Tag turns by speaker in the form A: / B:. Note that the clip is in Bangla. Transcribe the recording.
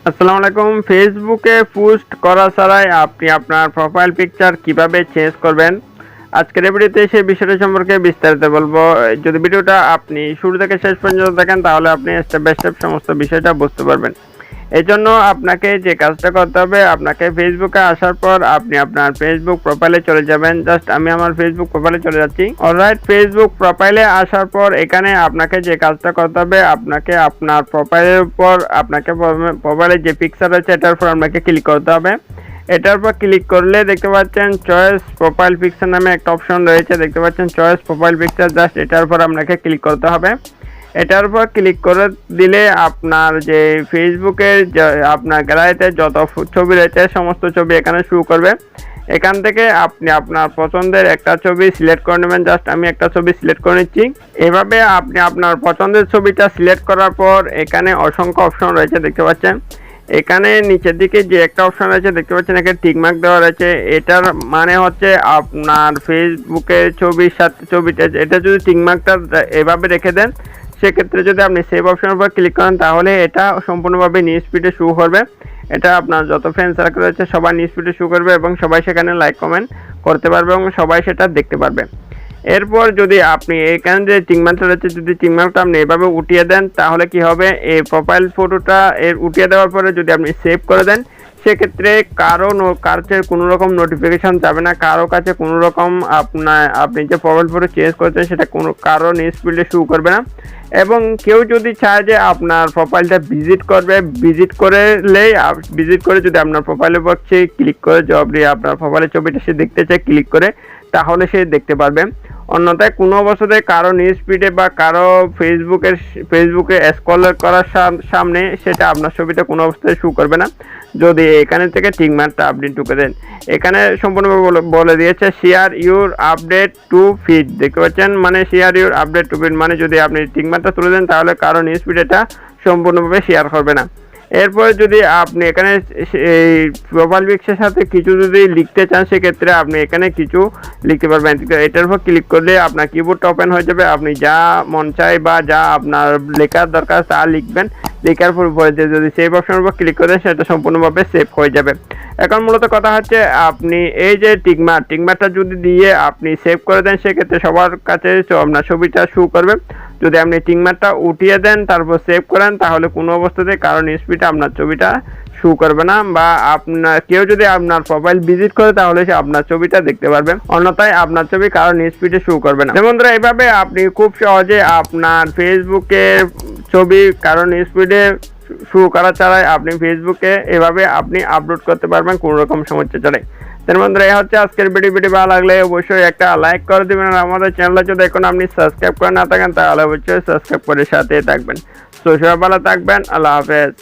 A: আসসালামু আলাইকুম। ফেসবুকে পোস্ট করা ছাড়াই আপনি আপনার প্রোফাইল পিকচার কিভাবে চেঞ্জ করবেন, আজকের এই ভিডিওতে সেই বিষয়টা সম্পর্কে বিস্তারিত বলবো। যদি ভিডিওটা আপনি শুরু থেকে শেষ পর্যন্ত দেখেন তাহলে আপনি স্টেপ বাই স্টেপ সমস্ত বিষয়টা বুঝতে পারবেন। এই জন্য আপনাকে যে কাজটা করতে হবে, আপনাকে ফেসবুকে আসার পর আপনি আপনার ফেসবুক প্রোফাইলে চলে যাবেন। জাস্ট আমি আমার ফেসবুক প্রোফাইলে চলে যাচ্ছি। অলরাইট, ফেসবুক প্রোফাইলে আসার পর এখানে আপনাকে যে কাজটা করতে হবে, আপনাকে আপনার প্রোফাইলের উপর আপনাকে প্রোফাইলে যে পিকচার রয়েছে এটার উপর আপনাকে ক্লিক করতে হবে। এটার উপর ক্লিক করলে দেখতে পাচ্ছেন চয়েস প্রোফাইল পিকচার নামে একটা অপশন রয়েছে, দেখতে পাচ্ছেন চয়েস প্রোফাইল পিকচার। জাস্ট এটার উপর আপনাকে ক্লিক করতে হবে। এটার উপর ক্লিক করে দিলে আপনার যে ফেসবুকের আপনার গ্যালারিতে যত ছবি রয়েছে সমস্ত ছবি এখানে শো করবে। এখান থেকে আপনি আপনার পছন্দের একটা ছবি সিলেক্ট করে নেবেন। জাস্ট আমি একটা ছবি সিলেক্ট করে নিচ্ছি। এভাবে আপনি আপনার পছন্দের ছবিটা সিলেক্ট করার পর এখানে অসংখ্য অপশন রয়েছে, দেখতে পাচ্ছেন। এখানে নিচের দিকে যে একটা অপশন রয়েছে দেখতে পাচ্ছেন, এখানে টিকমার্ক দেওয়া রয়েছে। এটার মানে হচ্ছে আপনার ফেসবুকের ছবির সাথে ছবিটা, এটা যদি টিকমার্কটা এভাবে রেখে দেন, সেক্ষেত্রে যদি আপনি সেভ অপশনের উপর ক্লিক করেন তাহলে এটা সম্পূর্ণভাবে নিউজ ফিডে শো করবে। এটা আপনার যত ফ্রেন্ড সার্কেল রয়েছে সবাই নিউজ ফিডে শো করবে এবং সবাই সেখানে লাইক কমেন্ট করতে পারবে এবং সবাই সেটা দেখতে পারবে। এরপর যদি আপনি এখানে যে টিকমার্কটা রয়েছে, যদি টিকমার্কটা আপনি এভাবে উঠিয়ে দেন তাহলে কি হবে, এই প্রোফাইল ফটোটা উঠিয়ে দেওয়ার পরে যদি আপনি সেভ করে দেন, সেক্ষেত্রে কারো কাছে কোনো রকম নোটিফিকেশন যাবে না, কারো কাছে কোনো রকম আপনি যে প্রোফাইল ফটো চেঞ্জ করেছেন সেটা কোনো কারো নিউজ ফিল্ডে শো করবে না। এবং কেউ যদি চায় যে আপনার প্রোফাইলটা ভিজিট করবে, ভিজিট করে যদি আপনার প্রোফাইলের উপর ক্লিক করে যদি আপনার প্রোফাইলের ছবিটা সে দেখতে চায়, ক্লিক করে তাহলে সে দেখতে পারবে। অন্যথায় কোনো অবস্থাতে কারো নিউজ ফিডে বা কারো ফেসবুকে স্ক্রল করার সামনে সেটা আপনার ছবিটা কোনো অবস্থায় শো করবে না যদি এখানে থেকে টিকমার্কটা আপনি ঢুকে দেন। এখানে সম্পূর্ণভাবে বলে দিয়েছে share your update to feed, দেখতে পাচ্ছেন, মানে share your update to feed মানে যদি আপনি টিকমার্কটা তুলে দেন তাহলে কারো নিউজ ফিড এটা সম্পূর্ণভাবে শেয়ার করবে না। এরপরে যদি আপনি এখানে এই প্রোফাইল পিকচারের সাথে কিছু যদি লিখতে চান, সেক্ষেত্রে আপনি এখানে কিছু লিখতে পারবেন। এটার উপর ক্লিক করলে আপনার কিবোর্ডটা ওপেন হয়ে যাবে। আপনি যা মন চায় বা যা আপনার লেখার দরকার তা লিখবেন। লেখার পরে যদি সেভ অপশনের উপর ক্লিক করেন সেটা সম্পূর্ণভাবে সেভ হয়ে যাবে। এখন মূলত কথা হচ্ছে, আপনি এই যে টিকমার্কটা যদি দিয়ে আপনি সেভ করে দেন, সেক্ষেত্রে সবার কাছে আপনার ছবিটা শো করবে। যদি আপনি টিকমার্কটা উঠিয়ে দেন তারপর সেভ করেন তাহলে কোনো অবস্থাতে কারণ স্পিডে আপনার ছবিটা শো করবে না, বা আপনার কেউ যদি আপনার প্রোফাইল ভিজিট করে তাহলে সে আপনার ছবিটা দেখতে পারবে, অন্যথায় আপনার ছবি কারণ স্পিডে শো করবে না। বন্ধুরা, এইভাবে আপনি খুব সহজে আপনার ফেসবুকে ছবি কারণ স্পিডে শো করা ছাড়াই আপনি ফেসবুকে এভাবে আপনি আপলোড করতে পারবেন কোনো রকম সমস্যা ছাড়াই। বন্ধুরা, এই হচ্ছে আজকের ভিডিও ভালো লাগলে অবশ্যই একটা লাইক করে দিবেন। আর আমাদের চ্যানেলে যদি এখন আপনি সাবস্ক্রাইব করে না থাকেন তাহলে অবশ্যই সাবস্ক্রাইব করে সাথে থাকবেন। তো সবাই ভালো থাকবেন। আল্লাহ হাফেজ।